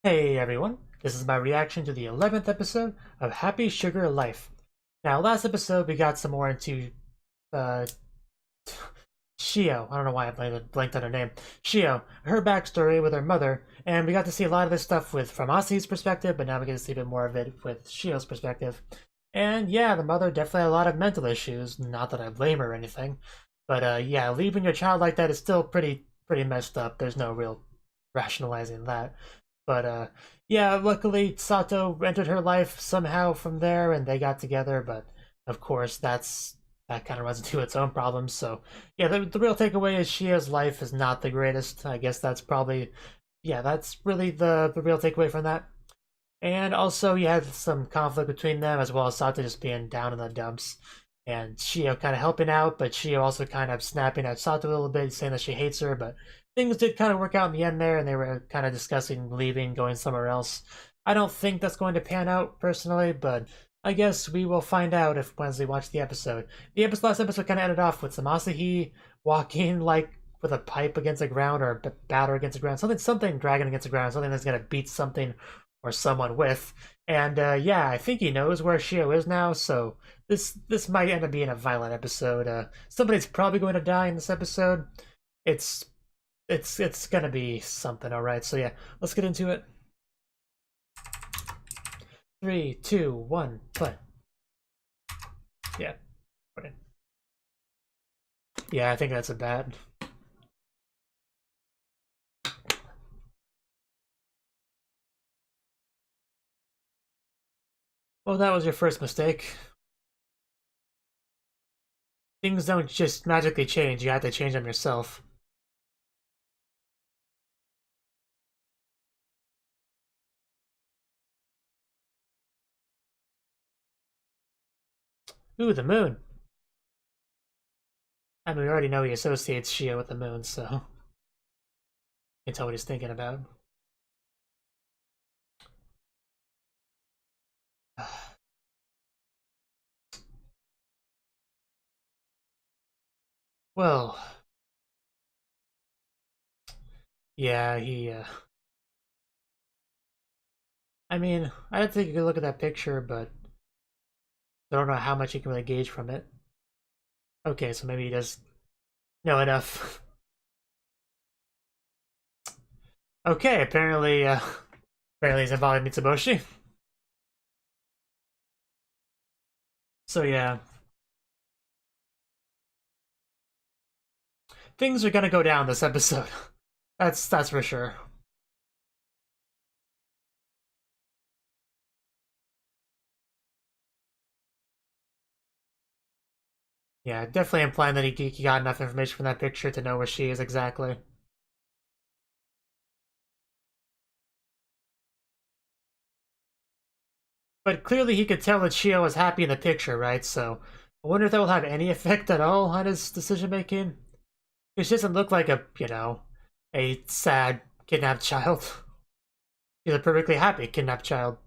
Hey everyone, this is my reaction to the 11th episode of Happy Sugar Life. Now, last episode we got some more into uh, Shio. I don't know why I blanked on her name. Shio, her backstory with her mother, and we got to see a lot of this stuff from Asahi's perspective, but now we get to see a bit more of it with Shio's perspective. And yeah, the mother definitely had a lot of mental issues. Not that I blame her or anything, but yeah, leaving your child like that is still pretty messed up. There's no real rationalizing that. But yeah, luckily Sato entered her life somehow from there, and they got together. But of course, that kind of runs into its own problems. So yeah, the real takeaway is Shia's life is not the greatest. I guess that's probably yeah, that's really the real takeaway from that. And also, you had some conflict between them, as well as Sato just being down in the dumps, and Shio kind of helping out, but Shio also kind of snapping at Sato a little bit, saying that she hates her. But things did kind of work out in the end there, and they were kind of discussing leaving, going somewhere else. I don't think that's going to pan out personally, but I guess we will find out if Wednesday watch the episode. Last episode kind of ended off with some Asahi walking like with a pipe against the ground or a batter against the ground, something dragging against the ground, something that's gonna beat something or someone with. And yeah, I think he knows where Shio is now, so this might end up being a violent episode. Somebody's probably going to die in this episode. It's it's gonna be something, all right. So yeah, let's get into it. 3, 2, 1, play. Yeah, yeah, I think that's a bad. Well, that was your first mistake. Things don't just magically change, you have to change them yourself. Ooh, the moon. I mean, we already know he associates Shio with the moon, so you can tell what he's thinking about. Well, yeah, I mean, I did take a good look at that picture, but I don't know how much you can really gauge from it. Okay, so maybe he does know enough. Okay, apparently he's involved in Mitsuboshi. So yeah, things are gonna go down this episode. That's for sure. Yeah, definitely implying that he got enough information from that picture to know where she is exactly. But clearly he could tell that Shio was happy in the picture, right? So I wonder if that will have any effect at all on his decision making. It doesn't look like a sad kidnapped child. He's a perfectly happy kidnapped child.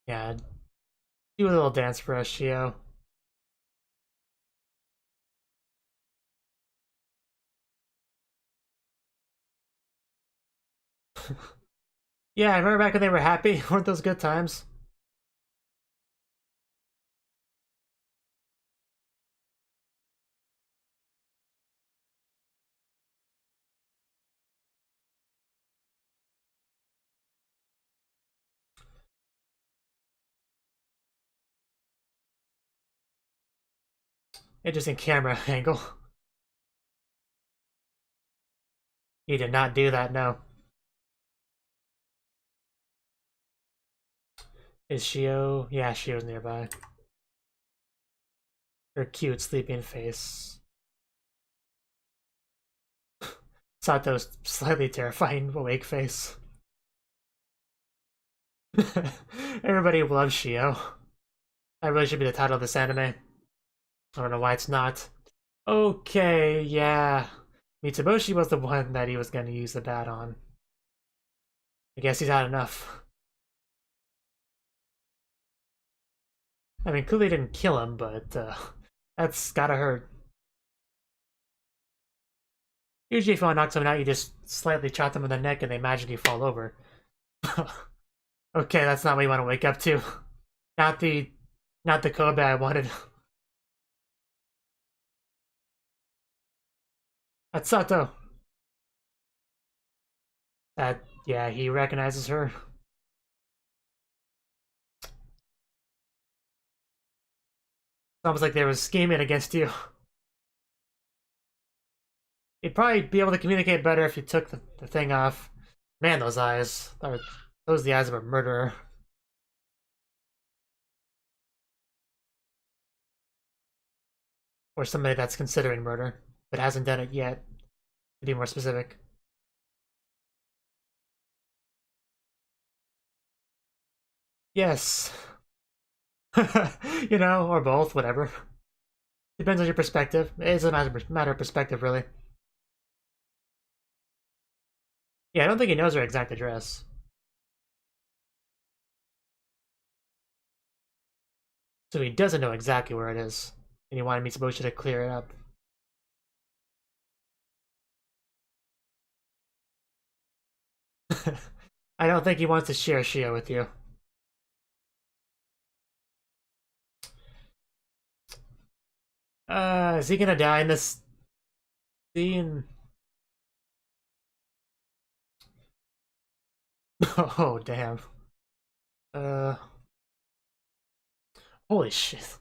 Yeah, do a little dance for us, Shio. Yeah, I remember back when they were happy. Weren't those good times? Interesting camera angle. He did not do that, no. Is Shio? Yeah, Shio's nearby. Her cute sleeping face. Sato's slightly terrifying awake face. Everybody loves Shio. That really should be the title of this anime. I don't know why it's not. Okay, yeah. Mitsuboshi was the one that he was going to use the bat on. I guess he's had enough. I mean, clearly didn't kill him, but that's gotta hurt. Usually if you want to knock someone out, you just slightly chop them in the neck and they magically fall over. Okay, that's not what you want to wake up to. Not the Kobe I wanted. That's Sato. Yeah, he recognizes her. It's almost like they were scheming against you. You'd probably be able to communicate better if you took the thing off. Man, those eyes. Those are the eyes of a murderer. Or somebody that's considering murder, but hasn't done it yet, to be more specific. Yes. You know, or both, whatever. Depends on your perspective. It's a matter of perspective, really. Yeah, I don't think he knows her exact address. So he doesn't know exactly where it is. And he wanted Mitsubishi to clear it up. I don't think he wants to share Shio with you. Is he gonna die in this scene? Oh, damn. Uh, Holy shit.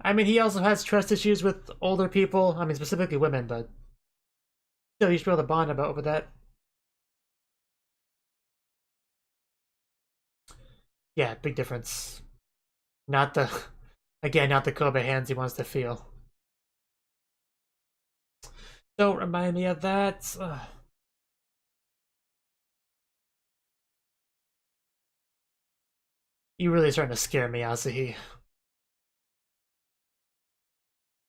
I mean, he also has trust issues with older people. I mean, specifically women, but still, you should be able to bond about over that. Yeah, big difference. Not the, again, not the Kobe hands he wants to feel. Don't remind me of that. Ugh. You really starting to scare me, Asahi.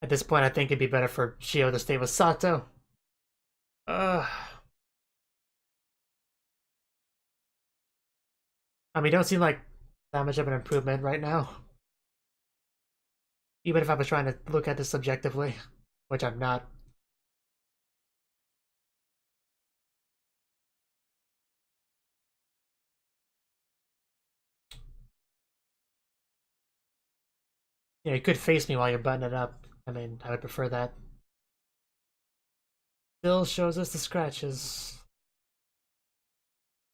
At this point, I think it'd be better for Shio to stay with Sato. Ugh. I mean, don't seem like that much of an improvement right now. Even if I was trying to look at this subjectively, which I'm not. Yeah, you could face me while you're buttoning it up. I mean, I would prefer that. Still shows us the scratches.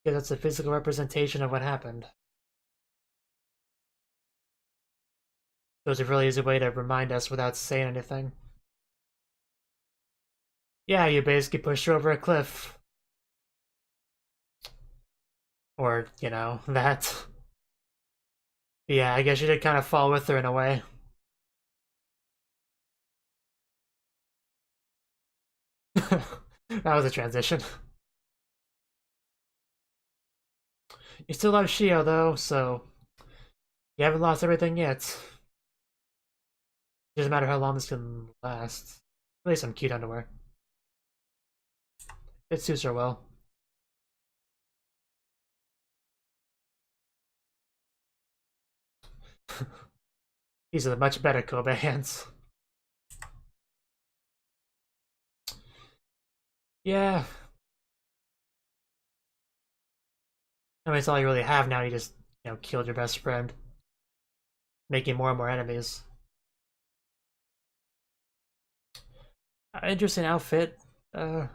Yeah, that's a physical representation of what happened. So it's a really easy way to remind us without saying anything. Yeah, you basically pushed her over a cliff. Or, you know, that. Yeah, I guess you did kind of fall with her in a way. That was a transition. You still love Shio, though, so you haven't lost everything yet. It doesn't matter how long this can last. Really some cute underwear. It suits her well. These are the much better Kobe hands. Yeah. I mean, it's all you really have now. You just, killed your best friend. Making more and more enemies. Interesting outfit. Why'd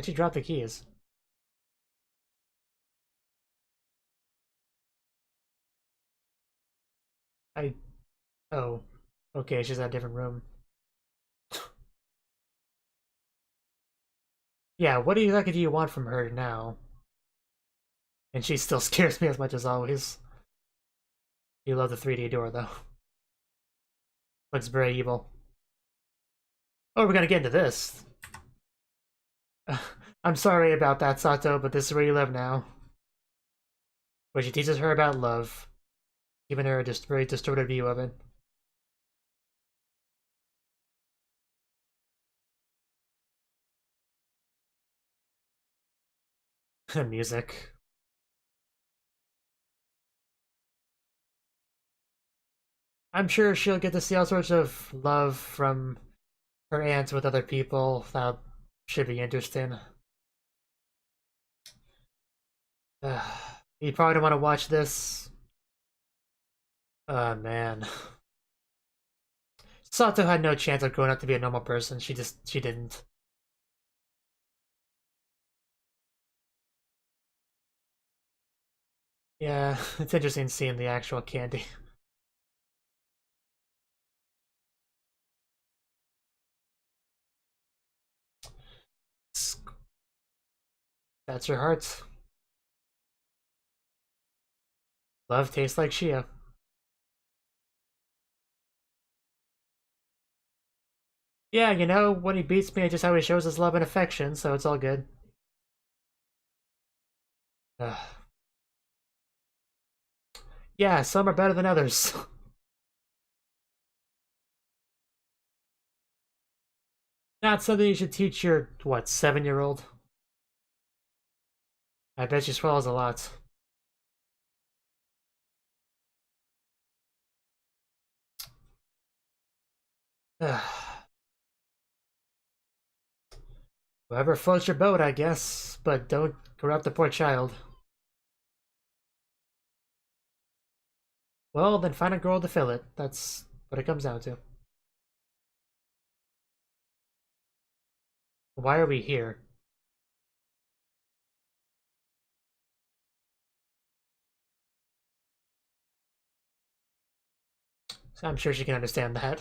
you drop the keys? I... Oh. Okay, she's in a different room. Yeah, what exactly do you want from her now? And she still scares me as much as always. You love the 3D door, though. Looks very evil. Oh, we're gonna get into this. I'm sorry about that, Sato, but this is where you live now. Where she teaches her about love, giving her a just very distorted view of it. Music. I'm sure she'll get to see all sorts of love from her aunt with other people. That should be interesting. You probably don't want to watch this. Oh man. Sato had no chance of growing up to be a normal person. She didn't. Yeah, it's interesting seeing the actual candy. That's her heart. Love tastes like Shia. Yeah, you know, when he beats me, it's just how he shows his love and affection, so it's all good. Yeah, some are better than others. Not something you should teach your, what, 7-year-old? I bet she swallows a lot. Whoever floats your boat, I guess, but don't corrupt the poor child. Well, then find a girl to fill it. That's what it comes down to. Why are we here? So I'm sure she can understand that.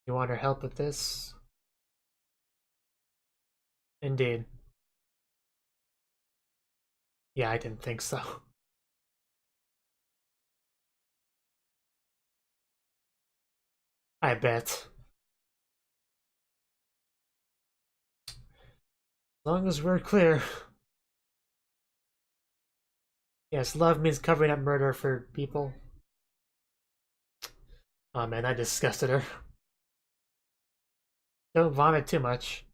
You want her help with this? Indeed. Yeah, I didn't think so. I bet. As long as we're clear. Yes, love means covering up murder for people. Oh man, that disgusted her. Don't vomit too much.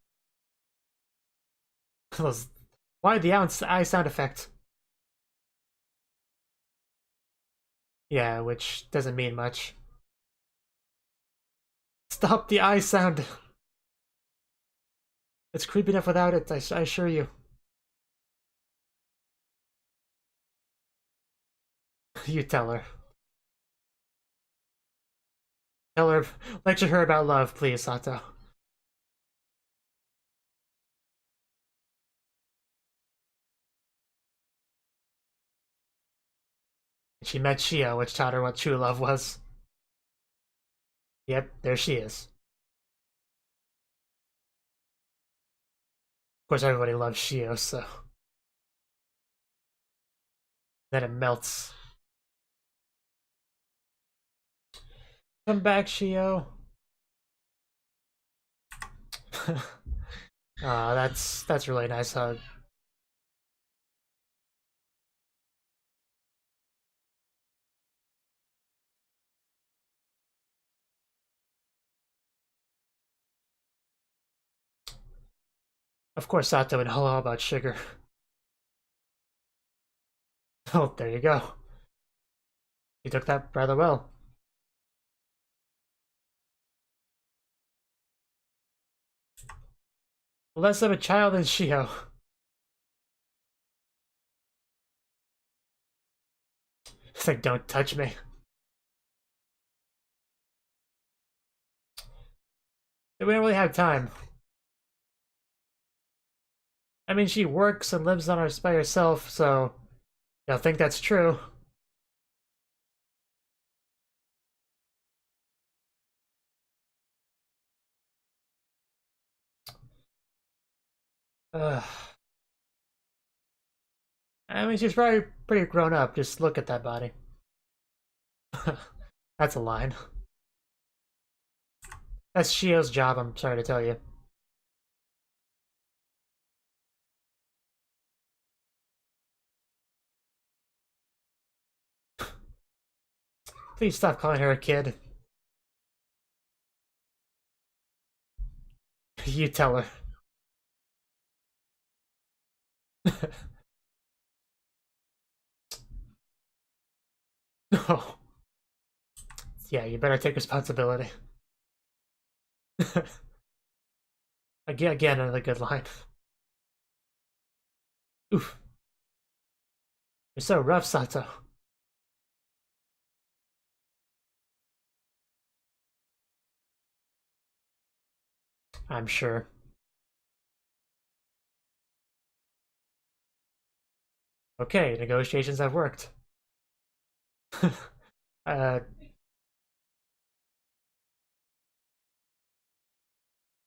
Why the eye sound effect? Yeah, which doesn't mean much. Stop the eye sound. It's creepy enough without it, I assure you. You tell her. Tell her, lecture her about love, please, Sato. She met Shio, which taught her what true love was. Yep, there she is. Of course, everybody loves Shio, so. Then it melts. Come back, Shio. That's really nice hug. Of course, Sato would know all about sugar. Oh, there you go. You took that rather well. Less of a child than Shio. It's like, don't touch me. We don't really have time. I mean, she works and lives on her by herself, so I think that's true. Ugh. I mean, she's probably pretty grown up. Just look at that body. That's a line. That's Shio's job, I'm sorry to tell you. Please stop calling her a kid. You tell her. No. Yeah, you better take responsibility. Again, another good line. Oof. You're so rough, Sato. I'm sure. Okay, negotiations have worked. I'm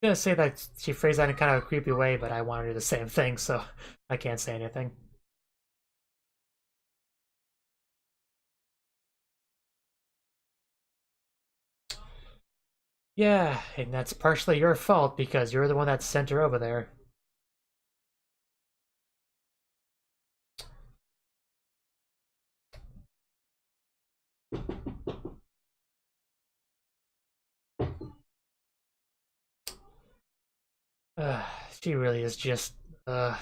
gonna say that she phrased that in kind of a creepy way, but I want to do the same thing, so I can't say anything. Yeah, and that's partially your fault because you're the one that sent her over there. Uh, she really is just, I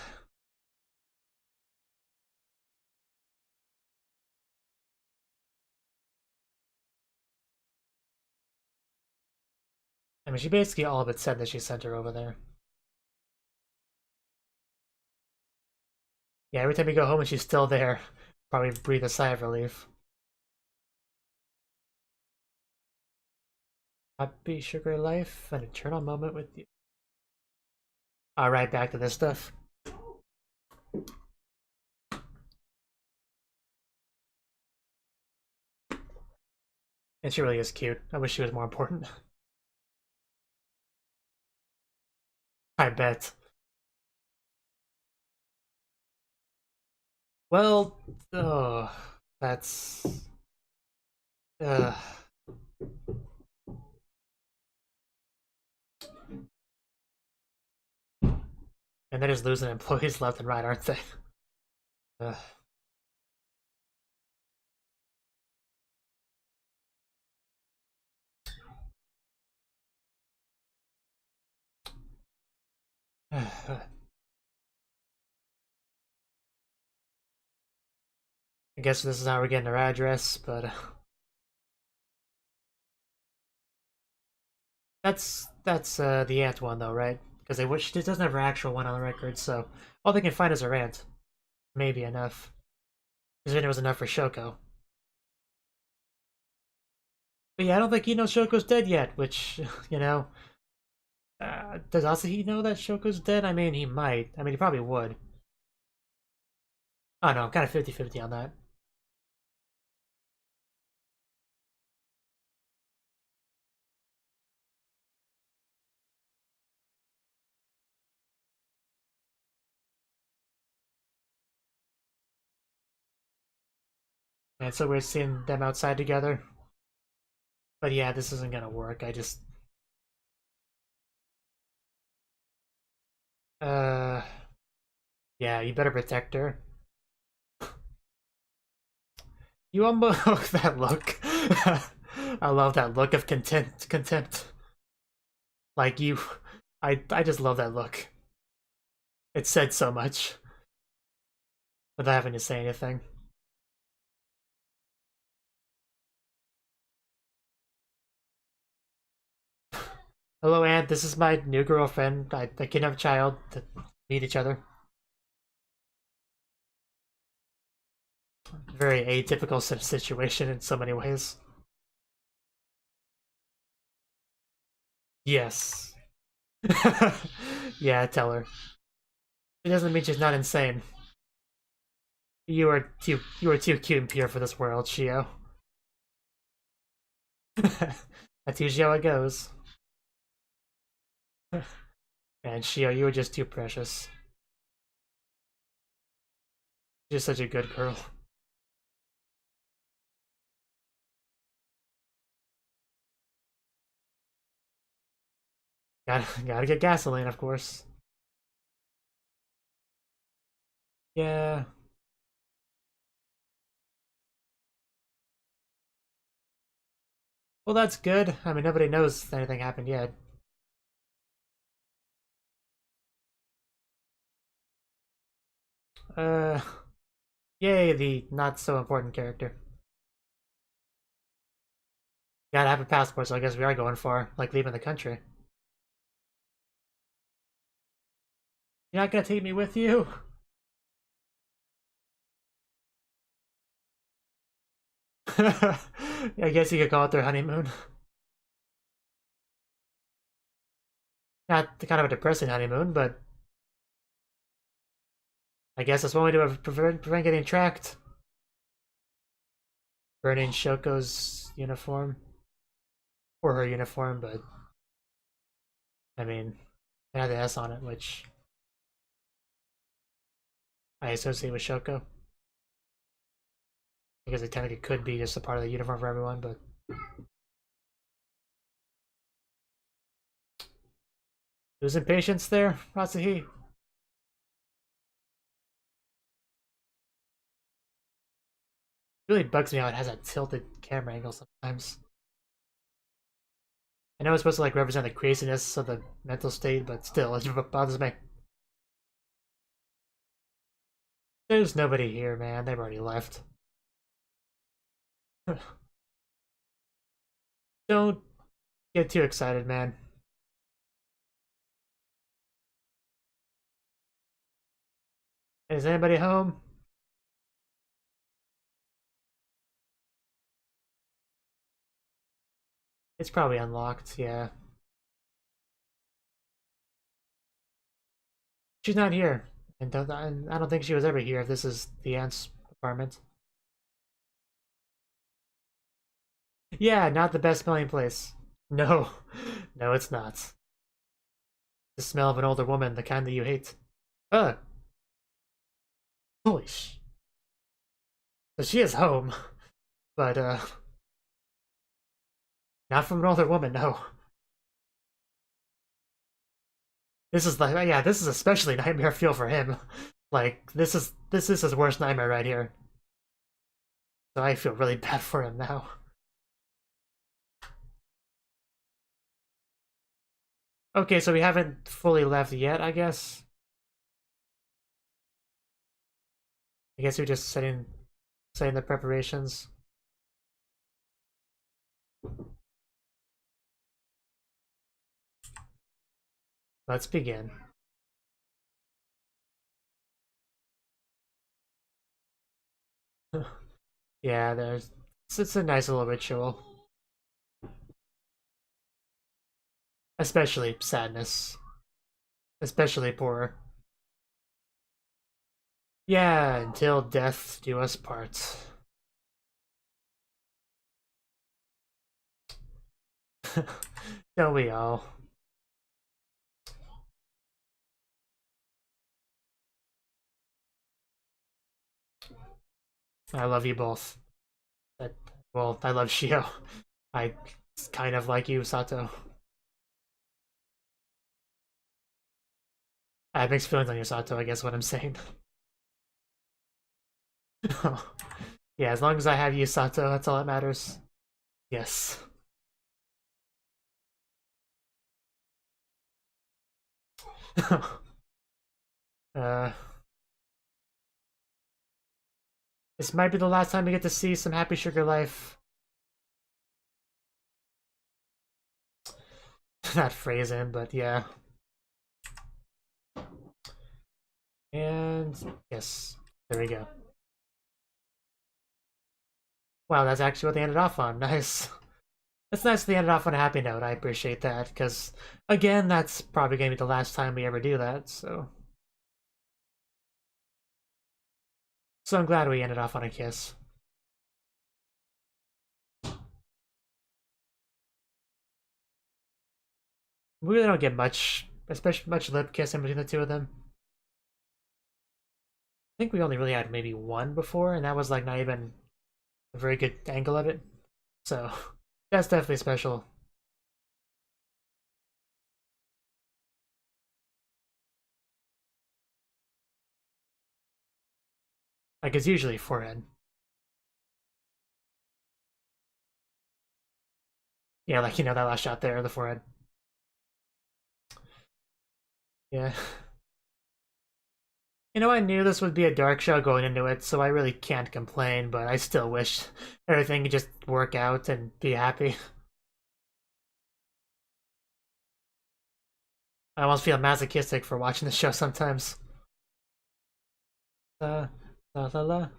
mean, she basically all but said that she sent her over there. Yeah, every time you go home and she's still there, probably breathe a sigh of relief. Happy sugar life, an eternal moment with you. Alright, back to this stuff. And she really is cute. I wish she was more important. I bet. Well, that's... Uh, and they're just losing employees left and right, aren't they? Uh, I guess this is how we're getting her address, but that's the aunt one though, right? Because they wish she doesn't have her actual one on the record, so all they can find is her aunt. Maybe enough. Because then it was enough for Shoko. But yeah, I don't think he knows Shoko's dead yet, which, you know, does Asahi know that Shoko's dead? I mean, he might. I mean, he probably would. Oh no, I'm kind of 50-50 on that. And so we're seeing them outside together. But yeah, this isn't gonna work. I just... Uh... Yeah, you better protect her. You almost... that look. I love that look of contempt. Like you... I just love that look. It said so much. Without having to say anything. Hello, Aunt. This is my new girlfriend. I kidnapped a child to meet each other. Very atypical situation in so many ways. Yes. Yeah, tell her. It doesn't mean she's not insane. You are too cute and pure for this world, Shio. That's usually how it goes. And Shio, you are just too precious. You're such a good girl. Gotta get gasoline, of course. Yeah. Well, that's good. I mean, nobody knows anything happened yet. Uh, Yay, the not so important character. Gotta have a passport, so I guess we are going far, like leaving the country. You're not gonna take me with you? I guess you could call it their honeymoon. Not the kind of a depressing honeymoon, but I guess that's one way to prevent getting tracked. Burning Shoko's uniform. Or her uniform, but I mean, it had the S on it, which I associate with Shoko. Because it technically could be just a part of the uniform for everyone, but losing patience there, Asahi. It really bugs me how it has a tilted camera angle sometimes. I know it's supposed to like represent the craziness of the mental state, but still, it bothers me. There's nobody here, man. They've already left. Don't get too excited, man. Is anybody home? It's probably unlocked, yeah. She's not here. And I don't think she was ever here if this is the aunt's apartment. Yeah, not the best smelling place. No. No, it's not. The smell of an older woman, the kind that you hate. Ugh. Holy sh... So she is home. But, not from an older woman, no. This is like, yeah, this is especially nightmare fuel for him. Like, this is his worst nightmare right here. So I feel really bad for him now. Okay, so we haven't fully left yet, I guess. I guess we're just setting the preparations. Let's begin. Yeah, it's a nice little ritual. Especially sadness. Especially poor. Yeah, until death do us part. Don't we all? I love you both. Well, I love Shio. I kind of like you, Sato. I have mixed feelings on you, Sato, I guess what I'm saying. Yeah, as long as I have you, Sato, that's all that matters. Yes. uh, this might be the last time we get to see some Happy Sugar Life. Not phrasing, but yeah. And yes, there we go. Wow, that's actually what they ended off on. Nice. It's nice they ended off on a happy note. I appreciate that, because, again, that's probably going to be the last time we ever do that, so... So I'm glad we ended off on a kiss. We really don't get much, especially much lip kissing between the two of them. I think we only really had maybe one before, and that was like not even a very good angle of it. So that's definitely special. Like it's usually forehead. Yeah, like that last shot there, the forehead. Yeah. I knew this would be a dark show going into it, so I really can't complain, but I still wish everything could just work out and be happy. I almost feel masochistic for watching the show sometimes. La la la la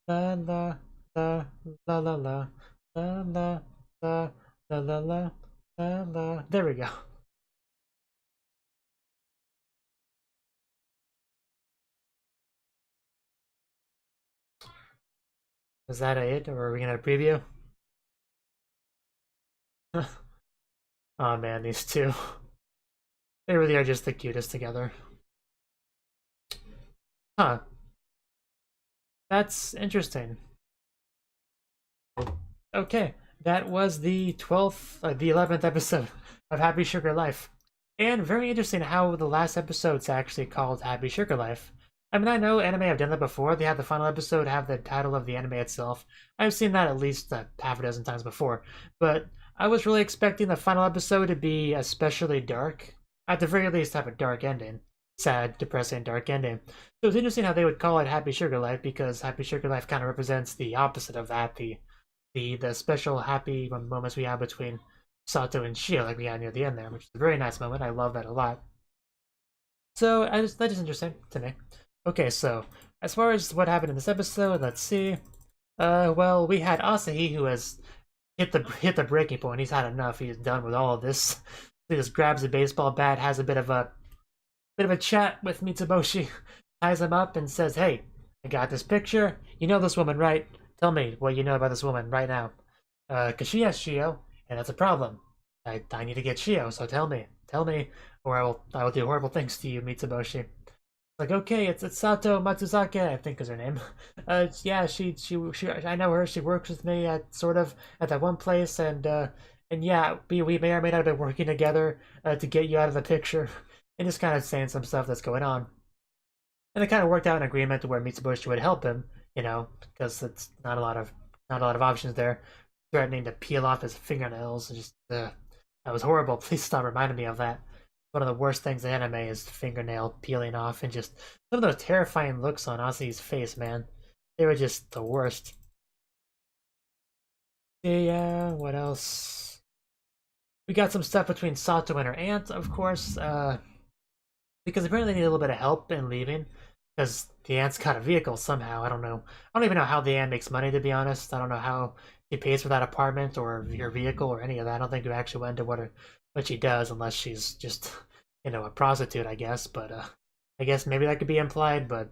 la la la la la la la la la la la la la. There we go. Is that it, or are we gonna preview? Oh man, these two. They really are just the cutest together. Huh. That's interesting. Okay, that was the 11th episode of Happy Sugar Life. And very interesting how the last episode's actually called Happy Sugar Life. I mean, I know anime have done that before. They have the final episode have the title of the anime itself. I've seen that at least half a dozen times before. But I was really expecting the final episode to be especially dark. At the very least, have a dark ending. Sad, depressing, dark ending. So it's interesting how they would call it Happy Sugar Life, because Happy Sugar Life kind of represents the opposite of that, the special happy moments we have between Sato and Shio, like we had near the end there, which is a very nice moment. I love that a lot. So that's just interesting to me. Okay, so as far as what happened in this episode, let's see. Well, we had Asahi, who has hit the breaking point. He's had enough. He's done with all of this. He just grabs a baseball bat, has a bit of a chat with Mitsuboshi, ties him up, and says, "Hey, I got this picture. You know this woman, right? Tell me what you know about this woman right now. 'Cause she has Shio, and that's a problem. I need to get Shio, so tell me, or I will do horrible things to you, Mitsuboshi." Like, okay, it's Sato Matsuzake, I think is her name. Yeah, she I know her. She works with me at that one place, and yeah, we may or may not have been working together to get you out of the picture, and just kind of saying some stuff that's going on. And it kind of worked out an agreement to where Mitsuboshi would help him, because it's not a lot of options there. Threatening to peel off his fingernails, and just that was horrible. Please stop reminding me of that. One of the worst things in anime is fingernail peeling off, and just some of those terrifying looks on Asui's face, man. They were just the worst. Yeah, what else? We got some stuff between Sato and her aunt, of course, because apparently they need a little bit of help in leaving, because the aunt's got a vehicle somehow. I don't know. I don't even know how the aunt makes money, to be honest. I don't know how she pays for that apartment or her vehicle or any of that. I don't think we actually went into what she does, unless she's just, a prostitute, I guess. But I guess maybe that could be implied, but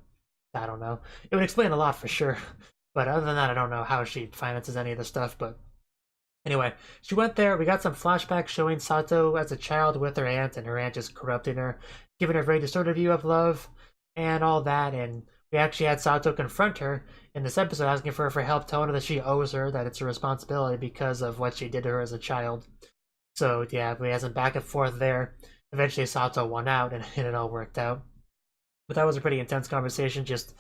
I don't know. It would explain a lot for sure. But other than that, I don't know how she finances any of the stuff. But anyway, she went there. We got some flashbacks showing Sato as a child with her aunt, and her aunt just corrupting her, giving her a very distorted view of love and all that. And we actually had Sato confront her in this episode, asking for help, telling her that she owes her, that it's her responsibility because of what she did to her as a child. So yeah, we had some back and forth there. Eventually Sato won out, and it all worked out. But that was a pretty intense conversation. Just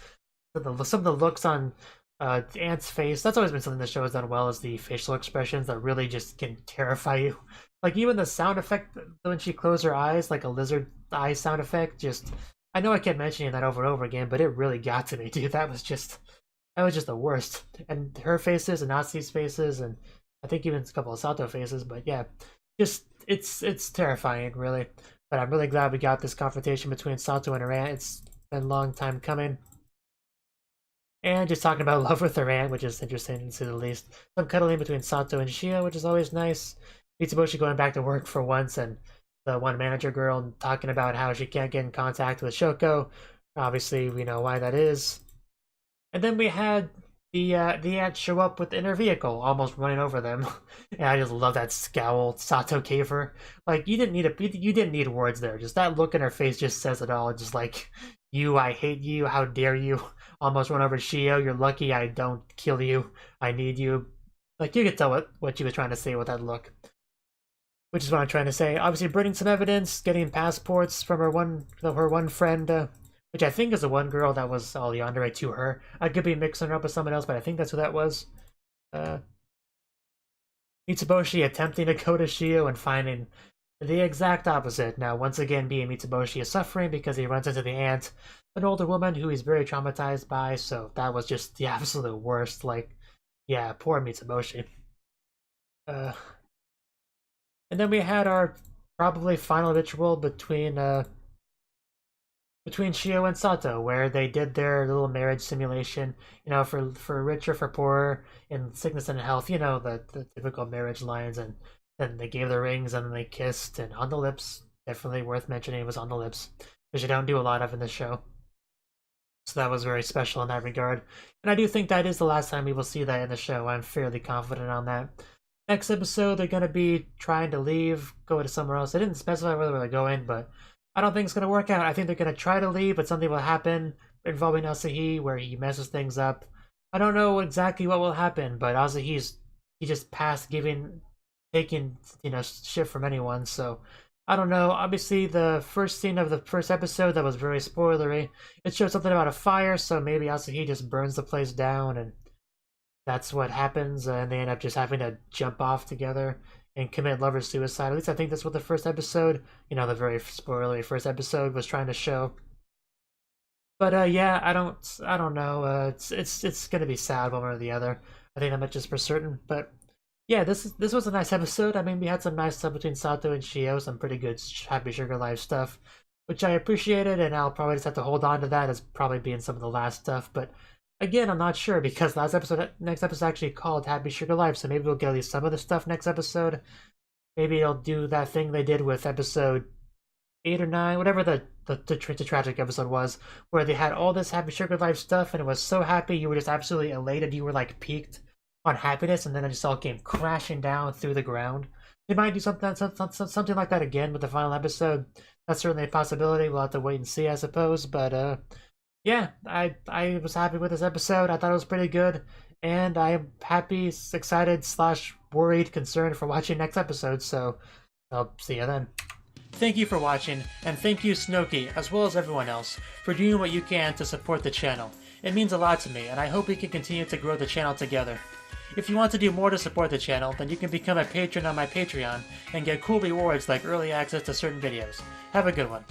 some of the looks on Ant's face. That's always been something the show has done well, is the facial expressions that really just can terrify you. Like even the sound effect when she closed her eyes, like a lizard eye sound effect, just, I know I kept mentioning that over and over again, but it really got to me, dude. That was just the worst. And her faces and Natsu's faces, and I think even a couple of Sato faces, but yeah, just it's terrifying, really. But I'm really glad we got this confrontation between Sato and her aunt. It's been a long time coming. And just talking about love with her aunt, which is interesting to say the least. Some cuddling between Sato and Shio, which is always nice. Mitsuboshi going back to work for once, and the one manager girl talking about how she can't get in contact with Shoko. Obviously, we know why that is. And then we had the aunt show up within her vehicle, almost running over them. And I just love that scowl Sato gave her. Like, you didn't need words there. Just that look in her face just says it all. Just like, you, I hate you, how dare you almost run over Shio, you're lucky I don't kill you, I need you. Like, you could tell what she was trying to say with that look. Which is what I'm trying to say. Obviously bringing some evidence, getting passports from her one friend, which I think is the one girl that was all yandere to her. I could be mixing her up with someone else, but I think that's who that was. Mitsuboshi attempting to go to Shio and finding the exact opposite. Now, once again, being Mitsuboshi is suffering because he runs into the aunt, an older woman who he's very traumatized by, so that was just the absolute worst. Like, yeah, poor Mitsuboshi. And then we had our probably final ritual between Shio and Sato, where they did their little marriage simulation, for rich or for poor, in sickness and health, the typical marriage lines, and then they gave the rings and then they kissed, and on the lips, definitely worth mentioning it was on the lips, which you don't do a lot of in this show. So that was very special in that regard. And I do think that is the last time we will see that in the show. I'm fairly confident on that. Next episode, they're going to be trying to leave, go to somewhere else. They didn't specify where they're going, but I don't think it's going to work out. I think they're going to try to leave, but something will happen involving Asahi where he messes things up. I don't know exactly what will happen, but he just passed taking shit from anyone, so I don't know. Obviously, the first scene of the first episode that was very spoilery. It showed something about a fire, so maybe Asahi just burns the place down, and that's what happens, and they end up just having to jump off together and commit lover suicide. At least I think that's what the first episode, the very spoilery first episode, was trying to show. But yeah, I don't know. It's gonna be sad one way or the other. I think that much is for certain. But yeah, this was a nice episode. I mean, we had some nice stuff between Sato and Shio, some pretty good Happy Sugar Life stuff, which I appreciated, and I'll probably just have to hold on to that as probably being some of the last stuff. But again, I'm not sure because next episode actually called Happy Sugar Life, so maybe we'll get at least some of the stuff next episode. Maybe they'll do that thing they did with episode 8 or 9, whatever the tragic episode was, where they had all this Happy Sugar Life stuff, and it was so happy, you were just absolutely elated, you were like peaked on happiness, and then it just all came crashing down through the ground. They might do something like that again with the final episode. That's certainly a possibility. We'll have to wait and see, I suppose. But yeah, I was happy with this episode. I thought it was pretty good, and I am happy, excited / worried, concerned for watching next episode. So I'll see you then. Thank you for watching, and thank you Cnouki, as well as everyone else, for doing what you can to support the channel. It means a lot to me, and I hope we can continue to grow the channel together. If you want to do more to support the channel, then you can become a patron on my Patreon and get cool rewards like early access to certain videos. Have a good one.